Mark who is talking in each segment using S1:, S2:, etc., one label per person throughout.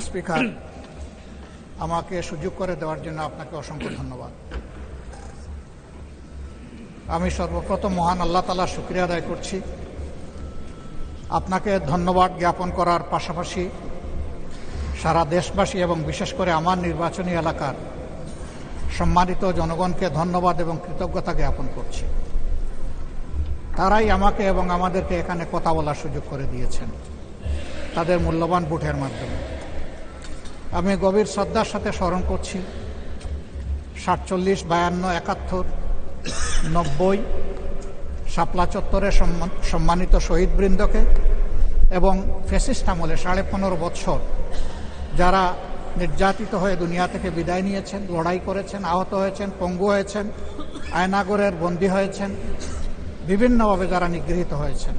S1: Speaker, আমাকে সুযোগ করে দেওয়ার জন্য আপনাকে অসংখ্য ধন্যবাদ। আমি সর্বপ্রথম মহান আল্লাহ তাআলার শুকরিয়া আদায় করছি। আপনাকে ধন্যবাদ জ্ঞাপন করার পাশাপাশি সারা দেশবাসী এবং বিশেষ করে আমার নির্বাচনী এলাকার সম্মানিত জনগণকে ধন্যবাদ এবং কৃতজ্ঞতা জ্ঞাপন করছি। তারাই আমাকে এবং আমাদেরকে এখানে কথা বলার সুযোগ করে দিয়েছেন তাদের মূল্যবান ভোটের মাধ্যমে। আমি গভীর শ্রদ্ধার সাথে স্মরণ করছি 47, 52, 71, 90 শাপলা চত্বরে সম্মানিত শহীদবৃন্দকে এবং ফ্যাসিস্ট আমলে 15.5 বছর যারা নির্যাতিত হয়ে দুনিয়া থেকে বিদায় নিয়েছেন, লড়াই করেছেন, আহত হয়েছেন, পঙ্গু হয়েছেন, আয়নাগরের বন্দী হয়েছেন, বিভিন্নভাবে যারা নিগৃহীত হয়েছেন,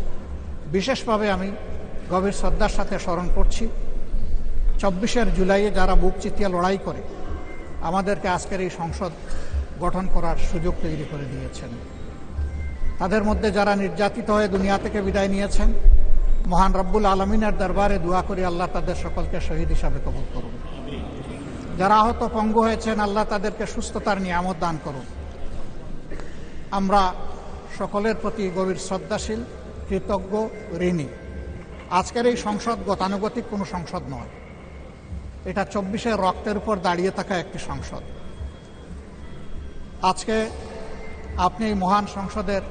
S1: বিশেষভাবে আমি গভীর শ্রদ্ধার সাথে স্মরণ করছি 24 জুলাইয়ে যারা বুক চিতিয়ে লড়াই করে আমাদেরকে আজকের এই সংসদ গঠন করার সুযোগ তৈরি করে দিয়েছেন। তাদের মধ্যে যারা নির্যাতিত হয়ে দুনিয়া থেকে বিদায় নিয়েছেন, মহান রব্বুল আলমিনের দরবারে দোয়া করি আল্লাহ তাদের সকলকে শহীদ হিসাবে কবুল করুন। যারা আহত পঙ্গু হয়েছেন, আল্লাহ তাদেরকে সুস্থতার নিয়ামত দান করুন। আমরা সকলের প্রতি গভীর শ্রদ্ধাশীল, কৃতজ্ঞ, ঋণী। আজকের এই সংসদ গতানুগতিক কোনো সংসদ নয়, এটা 24 রক্তের উপর দাঁড়িয়ে থাকা একটি সংসদ। আজকে আপনি এই মহান সংসদের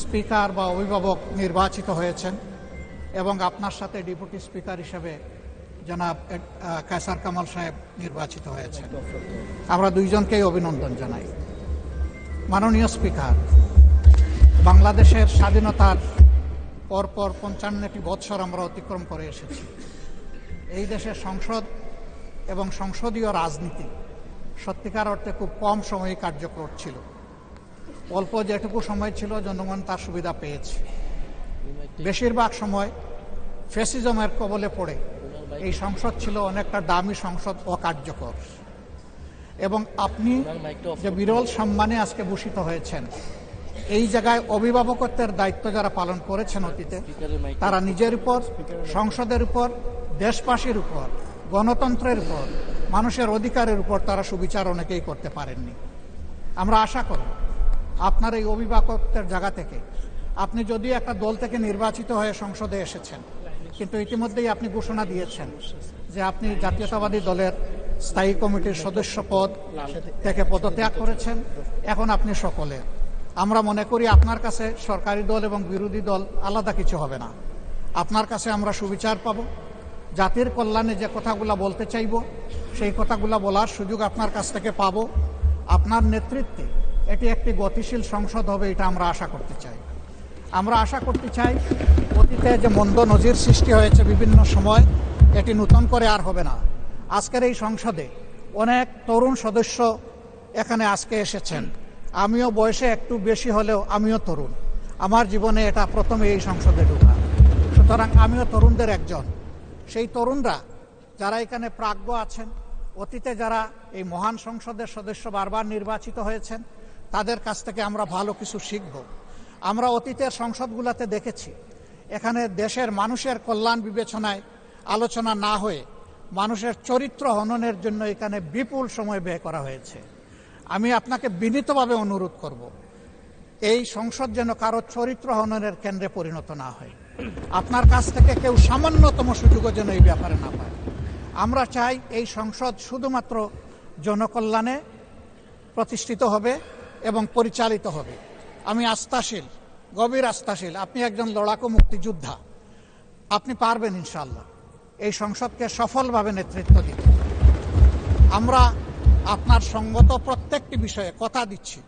S1: স্পিকার বা অভিভাবক নির্বাচিত হয়েছেন এবং আপনার সাথে ডেপুটি স্পিকার হিসেবে জনাব কায়সার কামাল সাহেব নির্বাচিত হয়েছেন। আমরা দুইজনকেই অভিনন্দন জানাই। মাননীয় স্পিকার, বাংলাদেশের স্বাধীনতার পরপর 55টি বৎসর আমরা অতিক্রম করে এসেছি। এই দেশের সংসদ এবং সংসদীয় রাজনীতি সত্যিকার অর্থে খুব কম সময়ে কার্যকর ছিল। অল্প যেটুকু সময় ছিল জনগণ তার সুবিধা পেয়েছে। বেশিরভাগ সময় ফ্যাসিজমের কবলে পড়ে এই সংসদ ছিল অনেকটা দামি সংসদ, অকার্যকর। এবং আপনি যে বিরল সম্মানে আজকে ভূষিত হয়েছেন, এই জায়গায় অভিভাবকত্বের দায়িত্ব যারা পালন করেছেন অতীতে, তারা নিজের উপর, সংসদের উপর, দেশবাসীর উপর, গণতন্ত্রের উপর, মানুষের অধিকারের উপর তারা সুবিচার অনেকেই করতে পারেননি। আমরা আশা করব আপনার এই অভিভাবকত্বের জায়গা থেকে, আপনি যদিও একটা দল থেকে নির্বাচিত হয়ে সংসদে এসেছেন, কিন্তু ইতিমধ্যেই আপনি ঘোষণা দিয়েছেন যে আপনি জাতীয়তাবাদী দলের স্থায়ী কমিটির সদস্য পদ থেকে পদত্যাগ করেছেন। এখন আপনি সকলে, আমরা মনে করি আপনার কাছে সরকারি দল এবং বিরোধী দল আলাদা কিছু হবে না। আপনার কাছে আমরা সুবিচার পাব, জাতির কল্যাণে যে কথাগুলো বলতে চাইব সেই কথাগুলো বলার সুযোগ আপনার কাছ থেকে পাব। আপনার নেতৃত্বে এটি একটি গতিশীল সংসদ হবে, এটা আমরা আশা করতে চাই। আমরা আশা করতে চাই অতীতে যে মন্দ নজির সৃষ্টি হয়েছে বিভিন্ন সময়, এটি নতুন করে আর হবে না। আজকের এই সংসদে অনেক তরুণ সদস্য এখানে আজকে এসেছেন। আমিও বয়সে একটু বেশি হলেও আমিও তরুণ। আমার জীবনে এটা প্রথমে এই সংসদে ঢোকা, সুতরাং আমিও তরুণদের একজন। সেই তরুণরা যারা এখানে প্রাজ্ঞ আছেন, অতীতে যারা এই মহান সংসদের সদস্য বারবার নির্বাচিত হয়েছেন, তাদের কাছ থেকে আমরা ভালো কিছু শিখব। আমরা অতীতের সংসদগুলোতে দেখেছি এখানে দেশের মানুষের কল্যাণ বিবেচনায় আলোচনা না হয়ে মানুষের চরিত্র হননের জন্য এখানে বিপুল সময় ব্যয় করা হয়েছে। আমি আপনাকে বিনীতভাবে অনুরোধ করব, এই সংসদ যেন কারো চরিত্র হননের কেন্দ্রে পরিণত না হয়। আপনার কাছ থেকে কেউ সামান্যতম সুযোগও যেন এই ব্যাপারে না পায়। আমরা চাই এই সংসদ শুধুমাত্র জনকল্যাণে প্রতিষ্ঠিত হবে এবং পরিচালিত হবে। আমি আস্থাশীল, গভীর আস্থাশীল, আপনি একজন লড়াকু মুক্তিযোদ্ধা, আপনি পারবেন ইনশাআল্লাহ এই সংসদকে সফলভাবে নেতৃত্ব দিতে। আমরা আপনার সঙ্গত প্রত্যেকটি বিষয়ে কথা দিচ্ছি,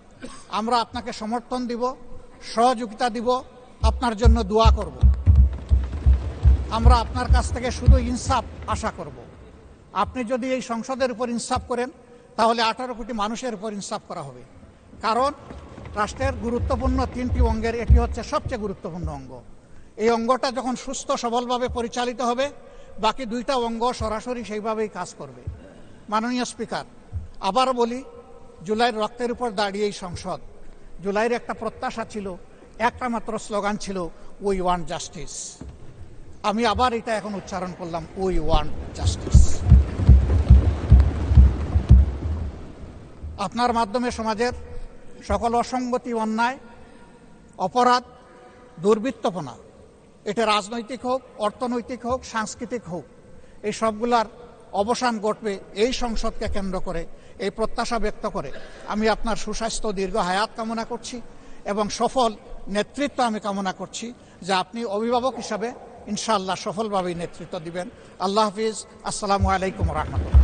S1: আমরা আপনাকে সমর্থন দিব, সহযোগিতা দিব, আপনার জন্য দোয়া করব। আমরা আপনার কাছ থেকে শুধু ইনসাফ আশা করব। আপনি যদি এই সংসদের উপর ইনসাফ করেন, তাহলে 18 কোটি মানুষের উপর ইনসাফ করা হবে। কারণ রাষ্ট্রের গুরুত্বপূর্ণ 3টি অঙ্গের এটি হচ্ছে সবচেয়ে গুরুত্বপূর্ণ অঙ্গ। এই অঙ্গটা যখন সুস্থ সবলভাবে পরিচালিত হবে, বাকি 2টা অঙ্গ সরাসরি সেইভাবেই কাজ করবে। মাননীয় স্পিকার, আবার বলি, জুলাইয়ের রক্তের উপর দাঁড়িয়ে এই সংসদ, জুলাইয়ের একটা প্রত্যাশা ছিল, একটা মাত্র স্লোগান ছিল, উই ওয়ান্ট জাস্টিস। আমি আবার এটা এখন উচ্চারণ করলাম, উই ওয়ান্ট জাস্টিস। আপনার মাধ্যমে সমাজের সকল অসঙ্গতি, অন্যায়, অপরাধ, দুর্বৃত্তপনা, এটা রাজনৈতিক হোক, অর্থনৈতিক হোক, সাংস্কৃতিক হোক, এই সবগুলার অবসান ঘটবে এই সংসদকে কেন্দ্র করে। এই প্রত্যাশা ব্যক্ত করে আমি আপনার সুস্বাস্থ্য, দীর্ঘ হায়াত কামনা করছি এবং সফল নেতৃত্ব আমি কামনা করছি, যে আপনি অভিভাবক হিসাবে ইনশাআল্লাহ সফলভাবেই নেতৃত্ব দিবেন। আল্লাহ হাফিজ। আসসালামু আলাইকুম রহমতুল্লাহ।